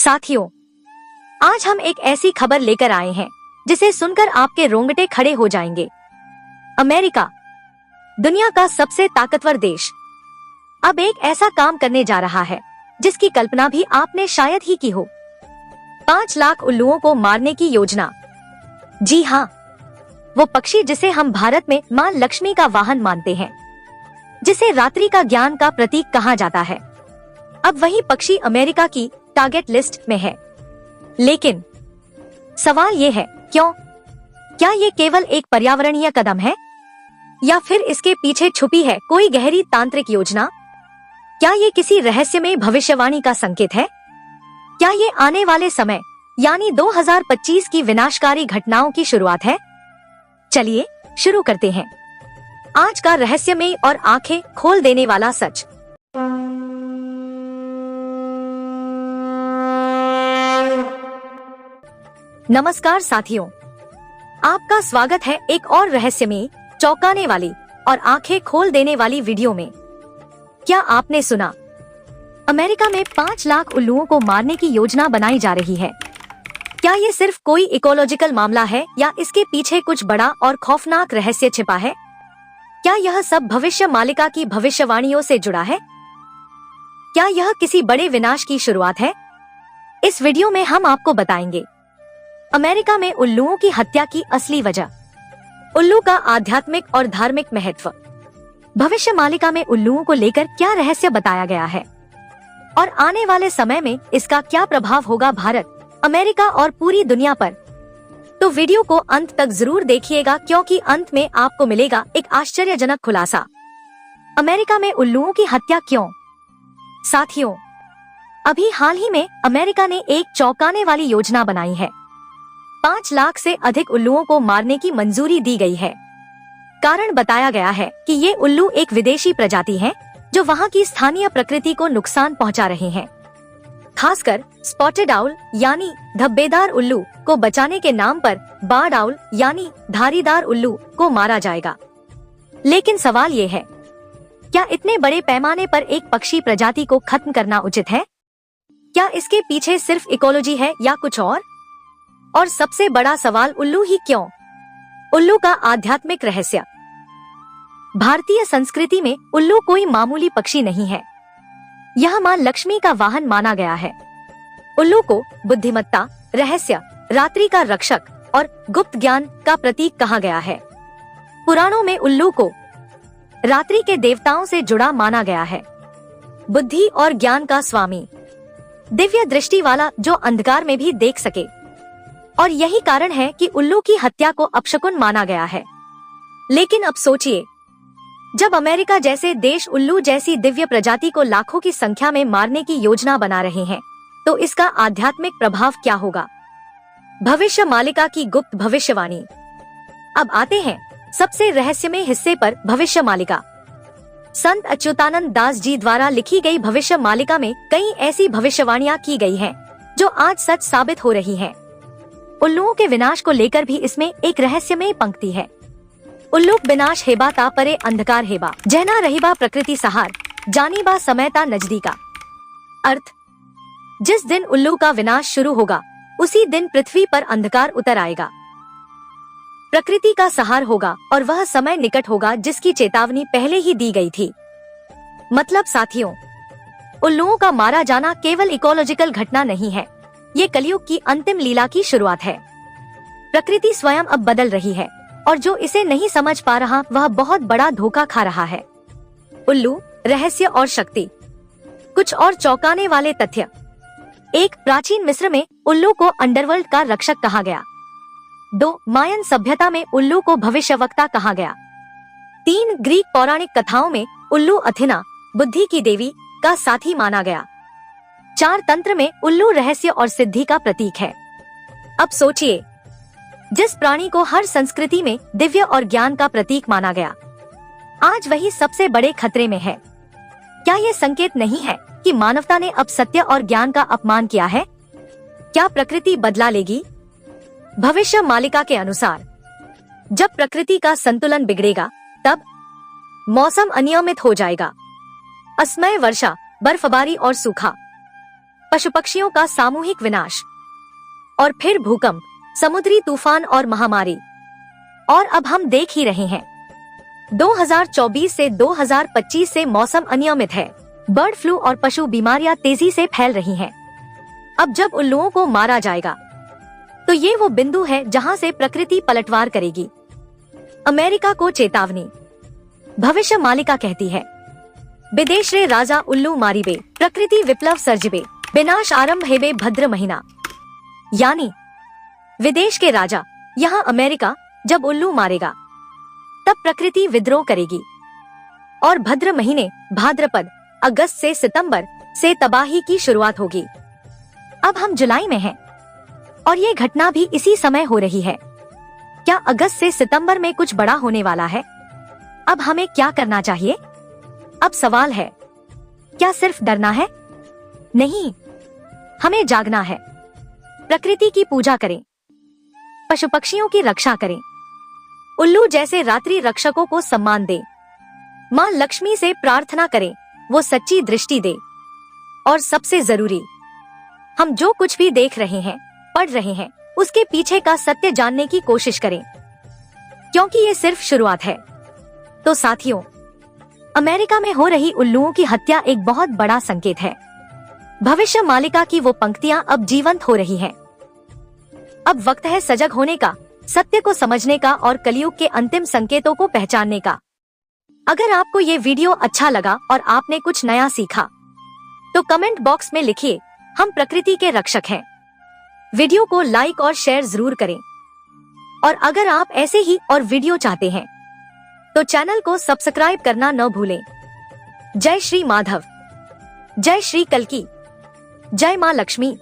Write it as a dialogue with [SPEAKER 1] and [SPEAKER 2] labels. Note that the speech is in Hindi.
[SPEAKER 1] साथियों, आज हम एक ऐसी खबर लेकर आए हैं जिसे सुनकर आपके रोंगटे खड़े हो जाएंगे। अमेरिका, दुनिया का सबसे ताकतवर देश, अब एक ऐसा काम करने जा रहा है जिसकी कल्पना भी आपने शायद ही की हो। 5 लाख उल्लुओं को मारने की योजना। जी हाँ, वो पक्षी जिसे हम भारत में मां लक्ष्मी का वाहन मानते हैं, जिसे रात्रि का ज्ञान का प्रतीक कहा जाता है, अब वही पक्षी अमेरिका की टारगेट लिस्ट में है। लेकिन सवाल ये है, क्यों? क्या ये केवल एक पर्यावरणीय कदम है या फिर इसके पीछे छुपी है कोई गहरी तांत्रिक योजना? क्या ये किसी रहस्यमय भविष्यवाणी का संकेत है? क्या ये आने वाले समय यानी 2025 की विनाशकारी घटनाओं की शुरुआत है? चलिए शुरू करते हैं आज का रहस्यमय और आंखें खोल देने वाला सच। नमस्कार साथियों, आपका स्वागत है एक और रहस्यमय, चौंकाने वाली और आंखें खोल देने वाली वीडियो में। क्या आपने सुना? अमेरिका में 5 लाख उल्लुओं को मारने की योजना बनाई जा रही है। क्या ये सिर्फ कोई इकोलॉजिकल मामला है या इसके पीछे कुछ बड़ा और खौफनाक रहस्य छिपा है? क्या यह सब भविष्य मालिका की भविष्यवाणियों से जुड़ा है? क्या यह किसी बड़े विनाश की शुरुआत है? इस वीडियो में हम आपको बताएंगे अमेरिका में उल्लुओं की हत्या की असली वजह, उल्लू का आध्यात्मिक और धार्मिक महत्व, भविष्य मालिका में उल्लुओं को लेकर क्या रहस्य बताया गया है और आने वाले समय में इसका क्या प्रभाव होगा भारत, अमेरिका और पूरी दुनिया पर। तो वीडियो को अंत तक जरूर देखिएगा क्योंकि अंत में आपको मिलेगा एक आश्चर्यजनक खुलासा। अमेरिका में उल्लुओं की हत्या क्यों? साथियों, अभी हाल ही में अमेरिका ने एक चौंकाने वाली योजना बनाई है। 5 लाख से अधिक उल्लुओं को मारने की मंजूरी दी गई है। कारण बताया गया है कि ये उल्लू एक विदेशी प्रजाति है जो वहाँ की स्थानीय प्रकृति को नुकसान पहुँचा रहे हैं। खासकर स्पॉटेड आउल यानी धब्बेदार उल्लू को बचाने के नाम पर बार्ड आउल यानी धारीदार उल्लू को मारा जाएगा। लेकिन सवाल ये है, क्या इतने बड़े पैमाने पर एक पक्षी प्रजाति को खत्म करना उचित है? क्या इसके पीछे सिर्फ इकोलॉजी है या कुछ और सबसे बड़ा सवाल, उल्लू ही क्यों? उल्लू का आध्यात्मिक रहस्य। भारतीय संस्कृति में उल्लू कोई मामूली पक्षी नहीं है। यह मां लक्ष्मी का वाहन माना गया है। उल्लू को बुद्धिमत्ता, रहस्य, रात्रि का रक्षक और गुप्त ज्ञान का प्रतीक कहा गया है। पुराणों में उल्लू को रात्रि के देवताओं से जुड़ा माना गया है। बुद्धि और ज्ञान का स्वामी, दिव्य दृष्टि वाला जो अंधकार में भी देख सके। और यही कारण है कि उल्लू की हत्या को अपशकुन माना गया है। लेकिन अब सोचिए, जब अमेरिका जैसे देश उल्लू जैसी दिव्य प्रजाति को लाखों की संख्या में मारने की योजना बना रहे हैं, तो इसका आध्यात्मिक प्रभाव क्या होगा? भविष्य मालिका की गुप्त भविष्यवाणी। अब आते हैं सबसे रहस्यमय हिस्से पर, भविष्य मालिका। संत अच्युतानंद दास जी द्वारा लिखी गई भविष्य मालिका में कई ऐसी भविष्यवाणियां की गई हैं जो आज सच साबित हो रही हैं। उल्लुओं के विनाश को लेकर भी इसमें एक रहस्यमय पंक्ति है। उल्लुक विनाश हेबा ता परे अंधकार हेबा, जहना रहीबा प्रकृति सहार, जानीबा समयता नजदीका। अर्थ, जिस दिन उल्लू का विनाश शुरू होगा उसी दिन पृथ्वी पर अंधकार उतर आएगा, प्रकृति का सहार होगा और वह समय निकट होगा जिसकी चेतावनी पहले ही दी गई थी। मतलब साथियों, उल्लुओं का मारा जाना केवल इकोलॉजिकल घटना नहीं है, ये कलयुग की अंतिम लीला की शुरुआत है। प्रकृति स्वयं अब बदल रही है और जो इसे नहीं समझ पा रहा वह बहुत बड़ा धोखा खा रहा है। उल्लू, रहस्य और शक्ति। कुछ और चौंकाने वाले तथ्य। एक, प्राचीन मिस्र में उल्लू को अंडरवर्ल्ड का रक्षक कहा गया। 2, मायन सभ्यता में उल्लू को भविष्यवक्ता कहा गया। 3, ग्रीक पौराणिक कथाओं में उल्लू अथेना, बुद्धि की देवी, का साथी माना गया। 4, तंत्र में उल्लू रहस्य और सिद्धि का प्रतीक है। अब सोचिए, जिस प्राणी को हर संस्कृति में दिव्य और ज्ञान का प्रतीक माना गया, आज वही सबसे बड़े खतरे में है। क्या ये संकेत नहीं है कि मानवता ने अब सत्य और ज्ञान का अपमान किया है? क्या प्रकृति बदला लेगी? भविष्य मालिका के अनुसार, जब प्रकृति का संतुलन बिगड़ेगा तब मौसम अनियमित हो जाएगा। असमय वर्षा, बर्फबारी और सूखा, पशु पक्षियों का सामूहिक विनाश, और फिर भूकंप, समुद्री तूफान और महामारी। और अब हम देख ही रहे हैं 2024 से 2025 से मौसम अनियमित है। बर्ड फ्लू और पशु बीमारियां तेजी से फैल रही हैं। अब जब उल्लुओं को मारा जाएगा तो ये वो बिंदु है जहां से प्रकृति पलटवार करेगी। अमेरिका को चेतावनी। भविष्य मालिका कहती है, विदेश रे राजा उल्लू मारिबे, प्रकृति विप्लव सर्जिबे, विनाश आरंभ हेबे भद्र महीना। यानी विदेश के राजा यहाँ अमेरिका जब उल्लू मारेगा तब प्रकृति विद्रोह करेगी और भद्र महीने भाद्रपद अगस्त से सितंबर से तबाही की शुरुआत होगी। अब हम जुलाई में हैं और ये घटना भी इसी समय हो रही है। क्या अगस्त से सितंबर में कुछ बड़ा होने वाला है? अब हमें क्या करना चाहिए? अब सवाल है, क्या सिर्फ डरना है? नहीं, हमें जागना है। प्रकृति की पूजा करें, पशु पक्षियों की रक्षा करें, उल्लू जैसे रात्रि रक्षकों को सम्मान दें, माँ लक्ष्मी से प्रार्थना करें वो सच्ची दृष्टि दे। और सबसे जरूरी, हम जो कुछ भी देख रहे हैं, पढ़ रहे हैं, उसके पीछे का सत्य जानने की कोशिश करें, क्योंकि ये सिर्फ शुरुआत है। तो साथियों, अमेरिका में हो रही उल्लुओं की हत्या एक बहुत बड़ा संकेत है। भविष्य मालिका की वो पंक्तियां अब जीवंत हो रही हैं। अब वक्त है सजग होने का, सत्य को समझने का और कलयुग के अंतिम संकेतों को पहचानने का। अगर आपको ये वीडियो अच्छा लगा और आपने कुछ नया सीखा तो कमेंट बॉक्स में लिखिए, हम प्रकृति के रक्षक हैं। वीडियो को लाइक और शेयर जरूर करें। और अगर आप ऐसे ही और वीडियो चाहते हैं तो चैनल को सब्सक्राइब करना न भूलें। जय श्री माधव, जय श्री कल्की, जय माँ लक्ष्मी।